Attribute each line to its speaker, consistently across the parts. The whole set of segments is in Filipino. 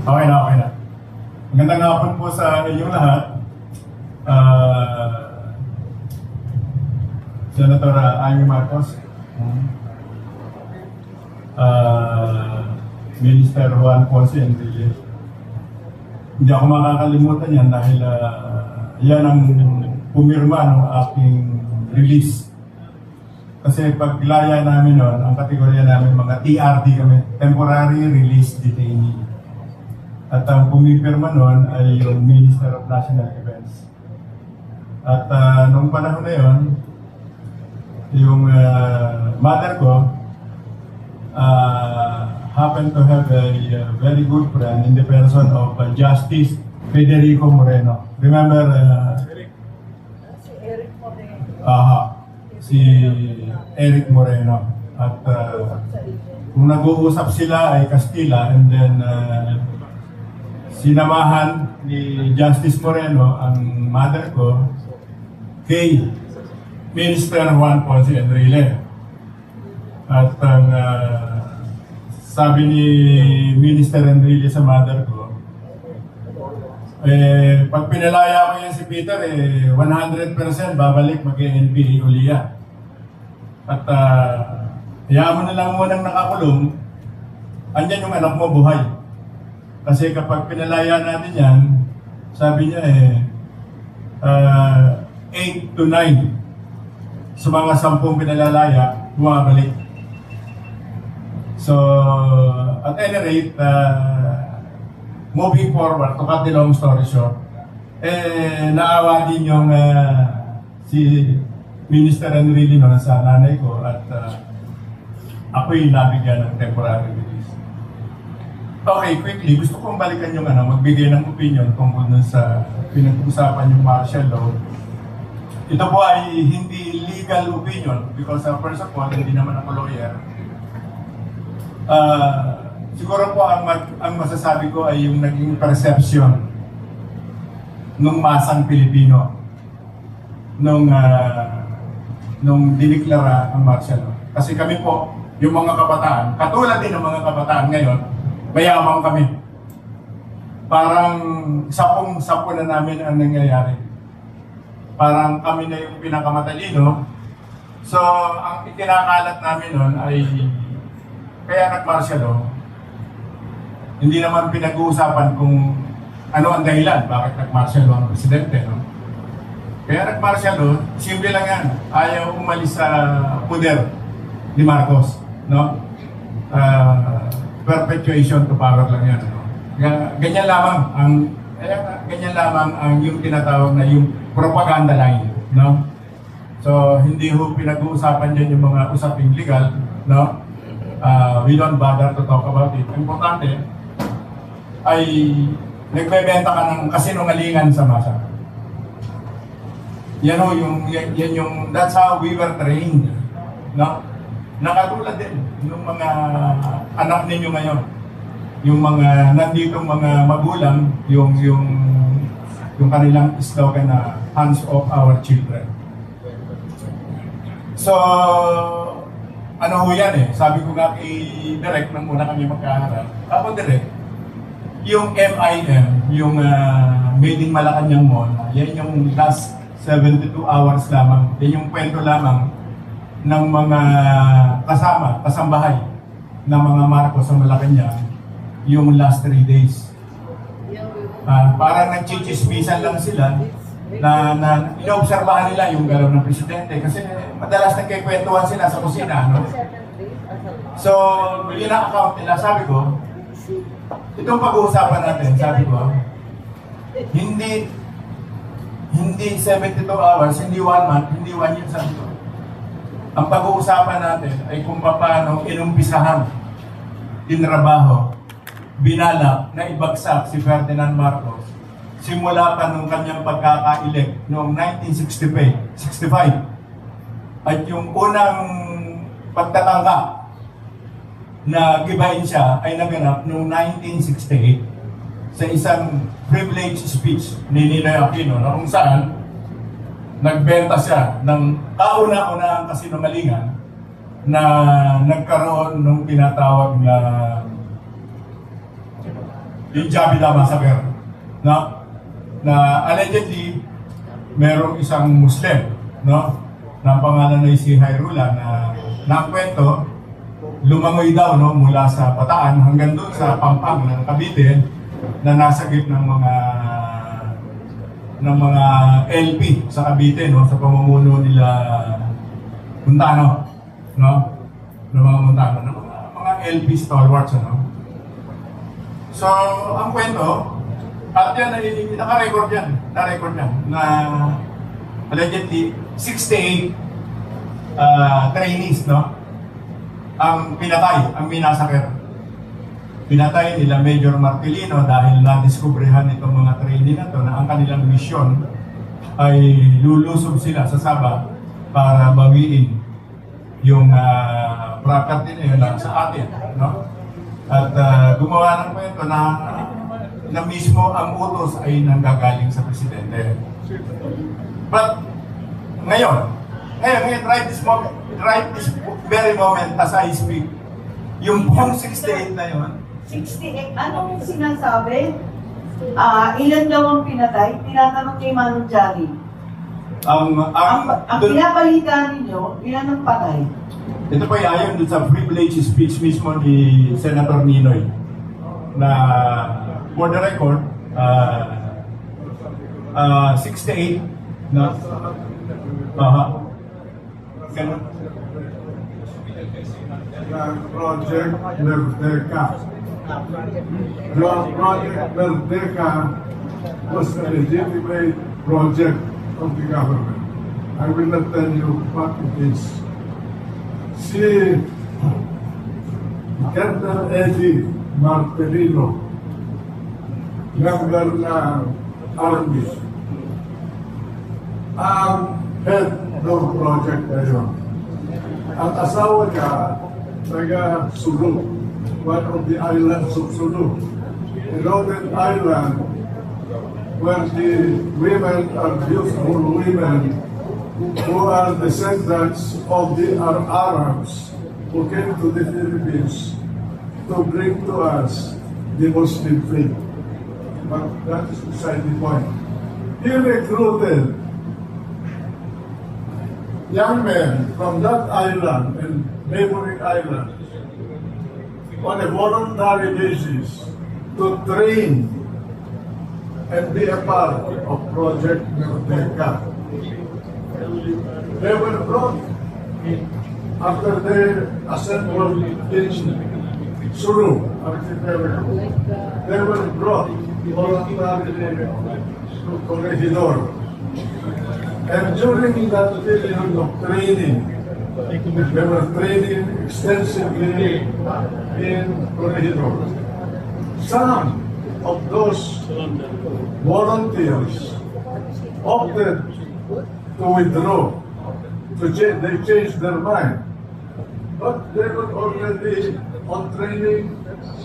Speaker 1: Okay na, okay na. Magandang hapon po sa inyong lahat. Senator Amy Marcos, Minister Juan Ponce Enrile. Hindi ako makakalimutan yan dahil yan ang pumirma ng aking release. Kasi paglaya namin noon, ang kategorya namin mga TRD kami, Temporary Release Detainee. At ang pumipirma noon ay yung Minister of National Defense. At nung panahon na yun, yung mother ko happened to have a very good friend in the person of Justice Federico Moreno. Remember?
Speaker 2: Si Eric Moreno.
Speaker 1: Si Eric Moreno. At kung nag-uusap sila ay Castilla, and then sinamahan ni Justice Moreno ang mother ko kay Minister Juan Ponce Enrile. At ang sabi ni Minister Enrile sa mother ko, pag pinalaya mo yan si Peter, 100% babalik mag-NPA uli yan. At hayaan mo na lang munang nakakulong, andyan yung anak mo buhay. Kasi kapag pinalaya natin yan, sabi niya 8 to 9 sa mga 10 pinalalaya, bumabalik. So, at any rate, moving forward, to cut the long story short, naawa din yung si Minister Enrile noon sa nanay ko at ako'y nabigyan ng temporary release. Okay, quickly, gusto kong balikan yung magbigay ng opinion tungkol dun sa pinag-usapan yung martial law. Ito po ay hindi legal opinion because first of all, hindi naman ako lawyer. Siguro po ang masasabi ko ay yung naging perception ng masang Pilipino nung diniklara ang martial law. Kasi kami po, yung mga kabataan, katulad din ng mga kabataan ngayon, mayamang kami. Parang sapong-sapo na namin ang nangyayari. Parang kami na yung pinakamatalino. So, ang ikinakalat namin nun ay kaya nag-martial law. Hindi naman pinag-uusapan kung ano ang dahilan bakit nag-martial law ang presidente. No? Kaya nag-martial law, simple lang yan. Ayaw umalis sa poder ni Marcos. No? Perpetuation to power lang yan. No? Ganyan lamang ang yung tinatawag na yung propaganda line, no? So hindi ho pinag-uusapan diyan yung mga usaping legal, no? We don't bother to talk about it. Ang importante ay nagbebenta ka ng kasinungalingan sa masa. Yan ho yung that's how we were trained, no? Nakatulad din ng mga anak ninyo ngayon. Yung mga nanditong mga magulang, yung kanilang slogan na hands off our children. So, ano ho yan sabi ko nga kay Direk nang muna kami magkaharap. Ako Direk, yung MIM, yung Made in Malacanang Mall, yan yung last 72 hours lamang. Yan yung kwento lamang ng mga kasambahay ng mga Marcos sa Malacanang yung last 3 days. Parang nagchichismisan lang sila na inoobserbahan nila yung galaw ng presidente kasi madalas nagkikwentuhan sila sa kusina, no? So, yun ang account nila. Sabi ko, itong pag-uusapan natin, sabi ko, hindi 72 hours, hindi 1 month, hindi 1 year, sabi ko. Ang pag-uusapan natin ay kung paano inumpisahan, tinrabaho, binalak na ibagsak si Ferdinand Marcos simula pa nung kanyang pagkaka-elect noong 1965 at yung unang pagtatangka na gibain siya ay naganap noong 1968 sa isang privilege speech ni Ninoy Aquino na kung saan nagbenta siya ng kauna-unahang kasinungalingan na nagkaroon ng yung tinatawag na yung Jabida Massacre, no? Na allegedly merong isang Muslim, no? Na ang pangalan ay si Hairula na nakwento, lumangoy daw, no, mula sa Bataan hanggang doon sa Pampang ng Cavite na nasagip ng mga LP sa Cavite, no, sa pamumuno nila Montano, no? Ng mga Montano, ng mga LP stalwarts, ano? So, ang kwento, at yan ay naka-record yan, na allegedly 68 trainees, no? Ang pinatay, ang minasakir. Pinatay nila Major Martilino dahil na-discoveryhan itong mga trainee na to na ang kanilang misyon ay lulusob sila sa Sabah para bawiin yung property na yun sa atin, no? At gumawa ng kwento na mismo ang utos ay nanggagaling sa presidente. But ngayon, right this very moment as I speak, yung buong 68 na yun,
Speaker 2: 68, anong sinasabi? Ilan daw ang pinatay? Tinatanong kay Manong Jari. Ang pinabalita ninyo, ilan ang patay?
Speaker 1: ito po ay ayon dun sa privilege speech mismo ni Senator Ninoy na for the record 68 na ganun.
Speaker 3: Project Merdeka. Project Merdeka was a legitimate project of the government. I will not tell you what it is. Si Colonel Eddie Martelino, member ng Army, ang head ng project na yun. Ang asawa niya, taga Sulu, one of the islands of Sulu. You know that island where the women are beautiful women who are descendants of the Arabs who came to the Philippines to bring to us the Muslim faith. But that is beside the point. He recruited young men from that island and neighboring islands on a voluntary basis to train and be a part of Project Merdeka. They were brought after they assembled in Sulu. They were brought voluntarily to Corregidor. And during that period of training, they were training extensively in Corregidor. Some of those volunteers opted to withdraw. They changed their mind. But they were already on training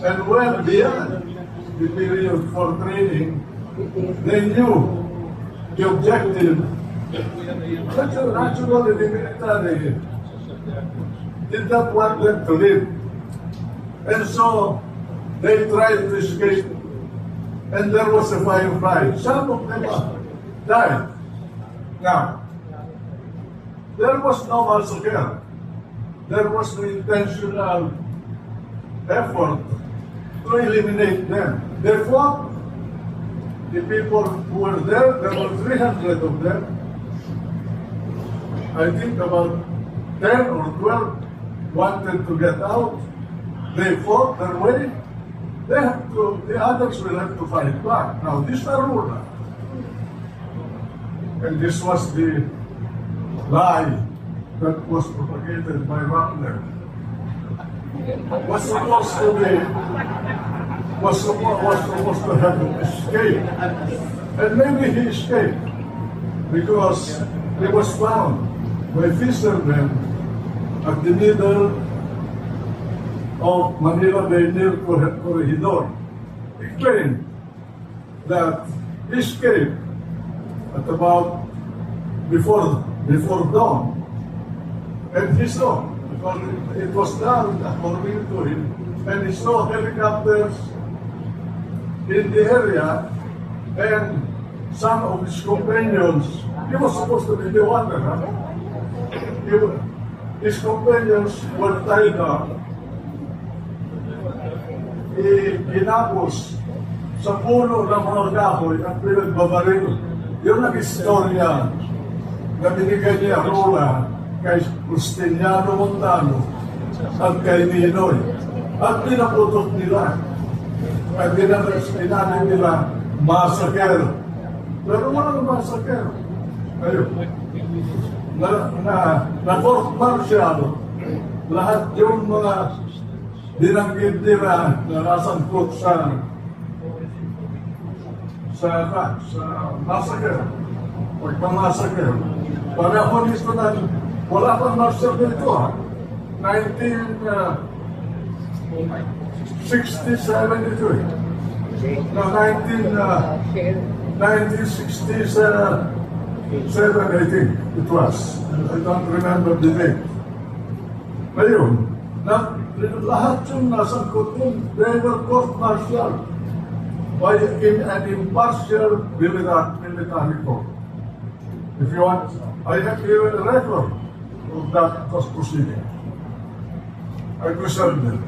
Speaker 3: and well beyond the period for training. They knew the objective. Naturally, the military did not want them to live. And so they tried to escape. And there was a firefight. Some of them died. Now, there was no massacre. There was no intentional effort to eliminate them. They fought. The people who were there were 300 of them. I think about 10 or 12 wanted to get out. They fought their way. The others will have to fight back. Now, this is Aruna. And this was the lie that was propagated by Wagner. Was supposed to have escaped. And maybe he escaped because he was found by fishermen at the middle of Manila Bay near Corregidor. He claimed that he escaped at about before dawn. And he saw Because it was done according to him, and he saw helicopters in the area, and some of his companions, he was supposed to be the one, huh? His companions were tied up. Ginapos sa puno ng mga kahoy at pinagbabaril. Yun ang istorya na binigay niya Rola kay Justiniano Montano at kay Ninoy. At pinaputok nila. At pinanin nila massacre. Pero walang massacre. Ayun. Na court martial, lahat yung mga dinanggit nila na nasangkot sa massacre, pagmamassacre. Panahon nito na wala pang martial dito, ha? 1967, no, 1967, I think it was. I don't remember the date. Ngayon, lahat yung nasangkot yun, they were court-martial by an impartial military court. If you want, I have given a record of that proceeding. I preserved it.